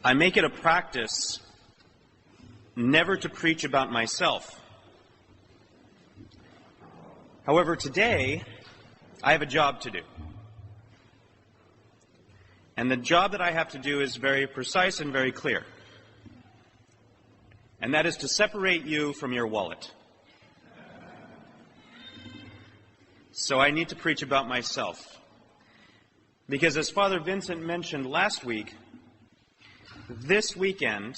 I make it a practice never to preach about myself. However, today, I have a job to do. And the job that I have to do is very precise and very clear. And that is to separate you from your wallet. So I need to preach about myself. Because as Father Vincent mentioned last week, this weekend,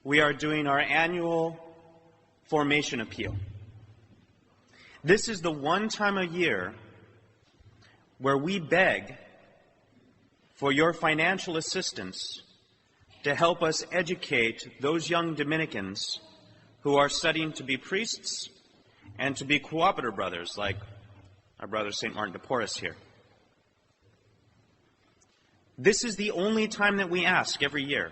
we are doing our annual formation appeal. This is the one time a year where we beg for your financial assistance to help us educate those young Dominicans who are studying to be priests and to be cooperator brothers, like our brother St. Martin de Porres here. This is the only time that we ask every year.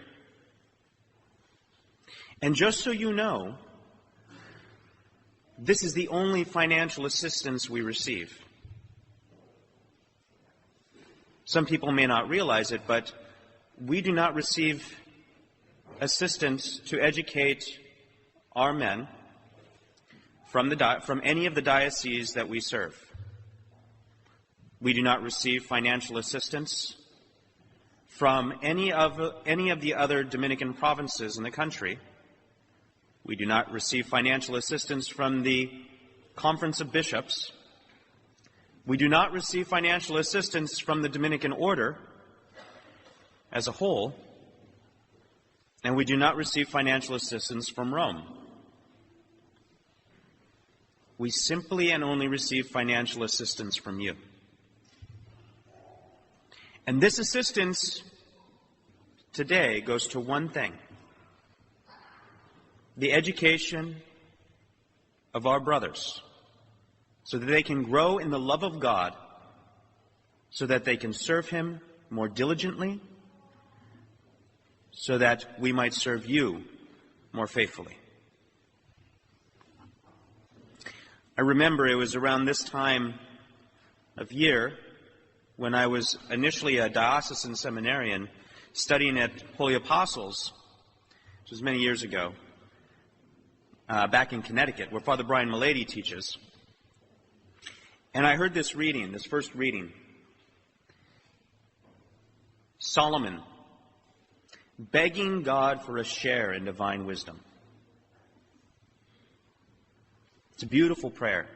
And just so you know, this is the only financial assistance we receive. Some people may not realize it, but we do not receive assistance to educate our men from any of the dioceses that we serve. We do not receive financial assistance from any of the other Dominican provinces in the country. We do not receive financial assistance from the Conference of Bishops. We do not receive financial assistance from the Dominican Order as a whole. And we do not receive financial assistance from Rome. We simply and only receive financial assistance from you. And this assistance today goes to one thing: the education of our brothers, so that they can grow in the love of God, so that they can serve Him more diligently, so that we might serve you more faithfully. I remember it was around this time of year when I was initially a diocesan seminarian studying at Holy Apostles, which was many years ago, back in Connecticut, where Father Brian Milady teaches. And I heard this reading, this first reading. Solomon, begging God for a share in divine wisdom. It's a beautiful prayer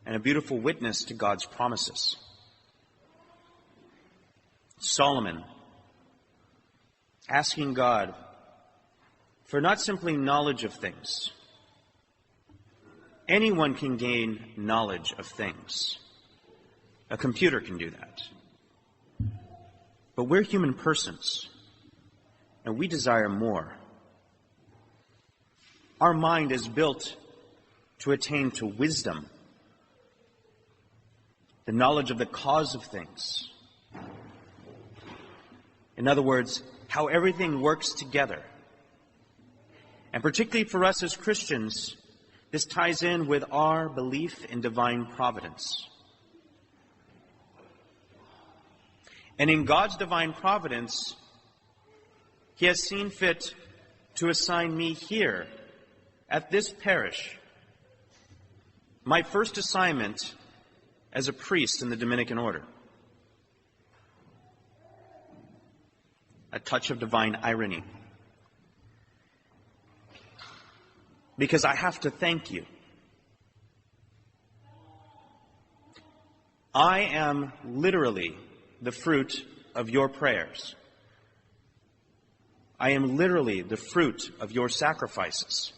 and a beautiful witness to God's promises. Solomon, asking God for not simply knowledge of things. Anyone can gain knowledge of things. A computer can do that. But we're human persons, and we desire more. Our mind is built to attain to wisdom, the knowledge of the cause of things. In other words, how everything works together. And particularly for us as Christians, this ties in with our belief in divine providence. And in God's divine providence, He has seen fit to assign me here at this parish my first assignment as a priest in the Dominican Order. A touch of divine irony. Because I have to thank you. I am literally the fruit of your prayers. I am literally the fruit of your sacrifices.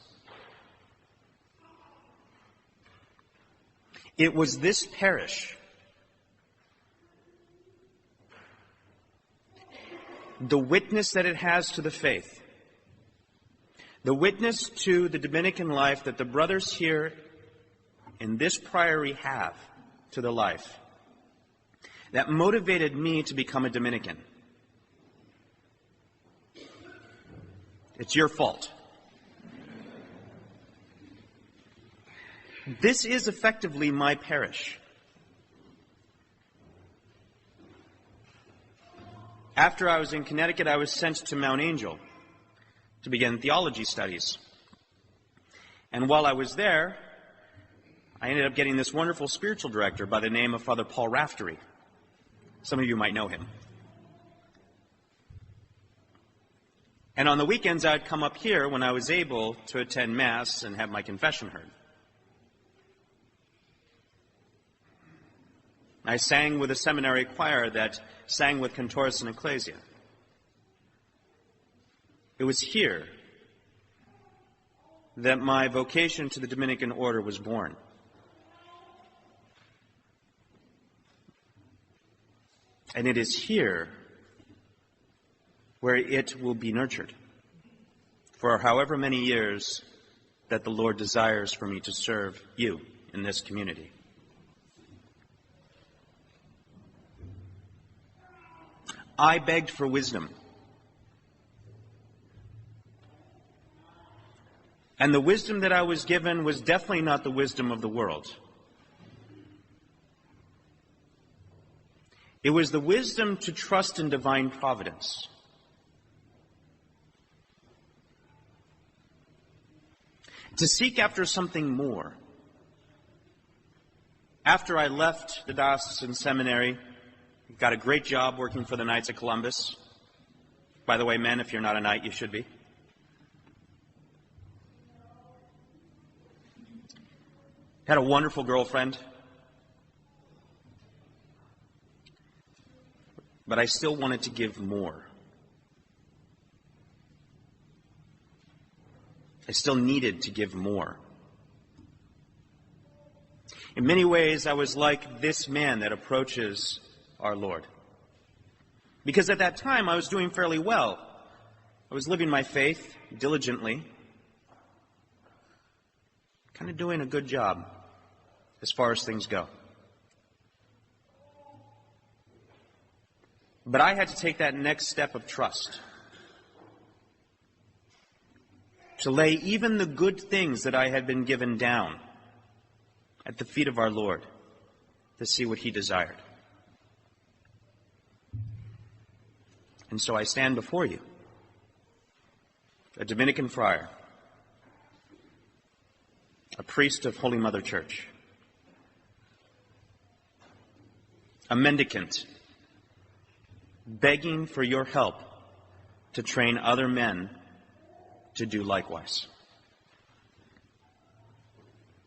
It was this parish, the witness that it has to the faith, the witness to the Dominican life that the brothers here in this priory have to the life, that motivated me to become a Dominican. It's your fault. This is effectively my parish. After I was in Connecticut, I was sent to Mount Angel to begin theology studies. And while I was there, I ended up getting this wonderful spiritual director by the name of Father Paul Raftery. Some of you might know him. And on the weekends, I'd come up here when I was able to attend Mass and have my confession heard. I sang with a seminary choir that sang with Cantoris and Ecclesia. It was here that my vocation to the Dominican order was born. And it is here where it will be nurtured for however many years that the Lord desires for me to serve you in this community. I begged for wisdom. And the wisdom that I was given was definitely not the wisdom of the world. It was the wisdom to trust in divine providence. To seek after something more. After I left the diocesan seminary, got a great job working for the Knights of Columbus. By the way, men, if you're not a knight, you should be. Had a wonderful girlfriend. But I still wanted to give more. I still needed to give more. In many ways, I was like this man that approaches our Lord. Because at that time, I was doing fairly well. I was living my faith diligently, kind of doing a good job as far as things go. But I had to take that next step of trust. To lay even the good things that I had been given down at the feet of our Lord to see what He desired. And so I stand before you, a Dominican friar, a priest of Holy Mother Church, a mendicant, begging for your help to train other men to do likewise.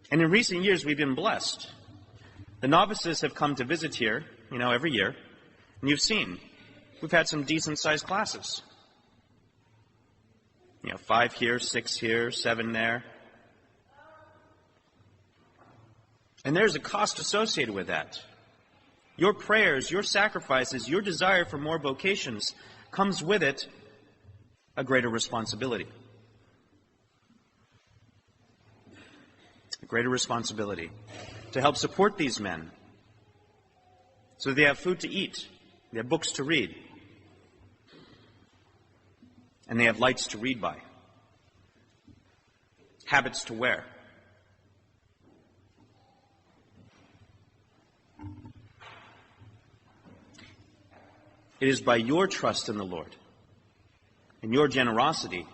And in recent years, we've been blessed. The novices have come to visit here, every year, and you've seen, we've had some decent-sized classes. 5 here, 6 here, 7 there. And there's a cost associated with that. Your prayers, your sacrifices, your desire for more vocations comes with it a greater responsibility. A greater responsibility to help support these men so that they have food to eat, they have books to read, and they have lights to read by, habits to wear. It is by your trust in the Lord and your generosity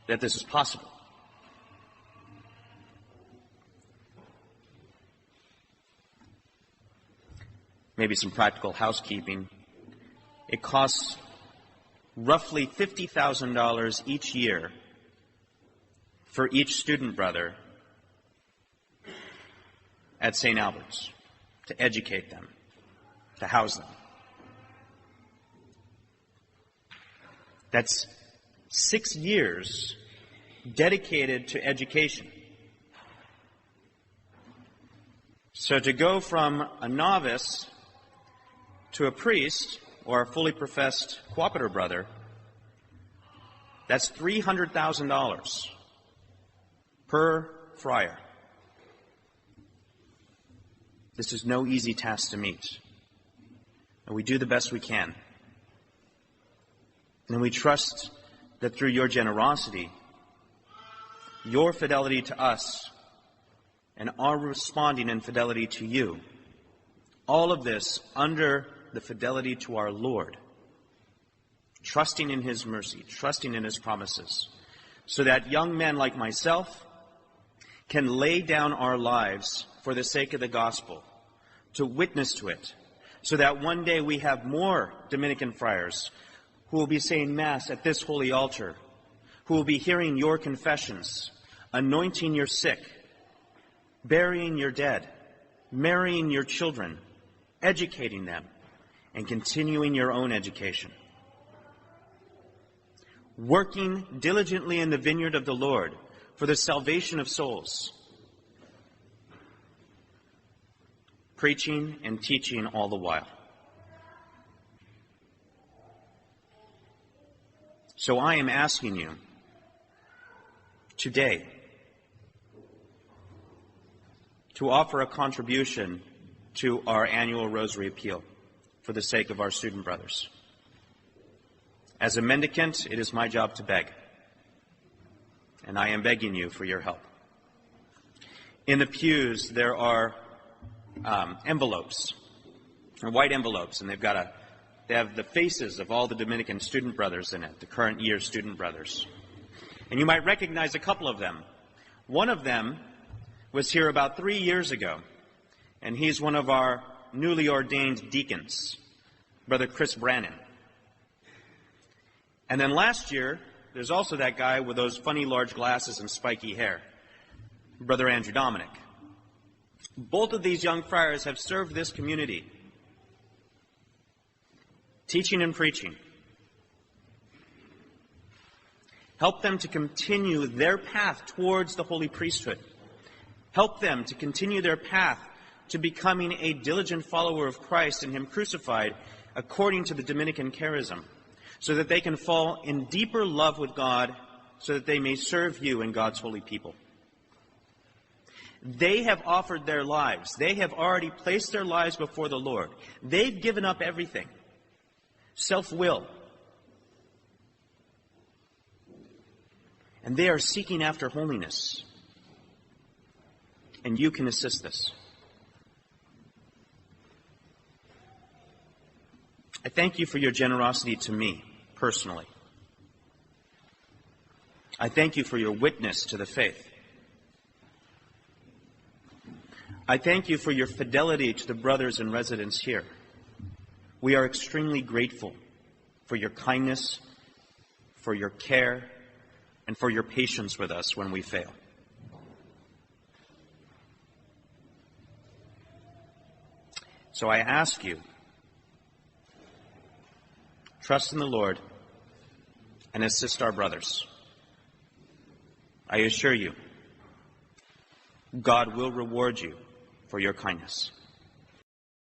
that this is possible. Maybe some practical housekeeping. It costs roughly $50,000 each year for each student brother at St. Albert's to educate them, to house them. That's 6 years dedicated to education. So to go from a novice to a priest or a fully professed cooperator brother, that's $300,000 per friar. This is no easy task to meet. And we do the best we can. And we trust that through your generosity, your fidelity to us, and our responding in fidelity to you, all of this under the fidelity to our Lord, trusting in his mercy, trusting in his promises, so that young men like myself can lay down our lives for the sake of the gospel, to witness to it, so that one day we have more Dominican friars who will be saying Mass at this holy altar, who will be hearing your confessions, anointing your sick, burying your dead, marrying your children, educating them, and continuing your own education. Working diligently in the vineyard of the Lord for the salvation of souls. Preaching and teaching all the while. So I am asking you today to offer a contribution to our annual Rosary appeal for the sake of our student brothers. As a mendicant, it is my job to beg, and I am begging you for your help. In the pews, there are envelopes, or white envelopes, and they have the faces of all the Dominican student brothers in it, the current year student brothers. And you might recognize a couple of them. One of them was here about 3 years ago, and he's one of our newly ordained deacons, Brother Chris Brannon. And then last year, there's also that guy with those funny large glasses and spiky hair, Brother Andrew Dominic. Both of these young friars have served this community, teaching and preaching. Help them to continue their path towards the holy priesthood. Help them to continue their path to becoming a diligent follower of Christ and him crucified according to the Dominican charism, so that they can fall in deeper love with God, so that they may serve you and God's holy people. They have offered their lives. They have already placed their lives before the Lord. They've given up everything. Self-will. And they are seeking after holiness. And you can assist this. I thank you for your generosity to me, personally. I thank you for your witness to the faith. I thank you for your fidelity to the brothers in residence here. We are extremely grateful for your kindness, for your care, and for your patience with us when we fail. So I ask you, trust in the Lord and assist our brothers. I assure you, God will reward you for your kindness.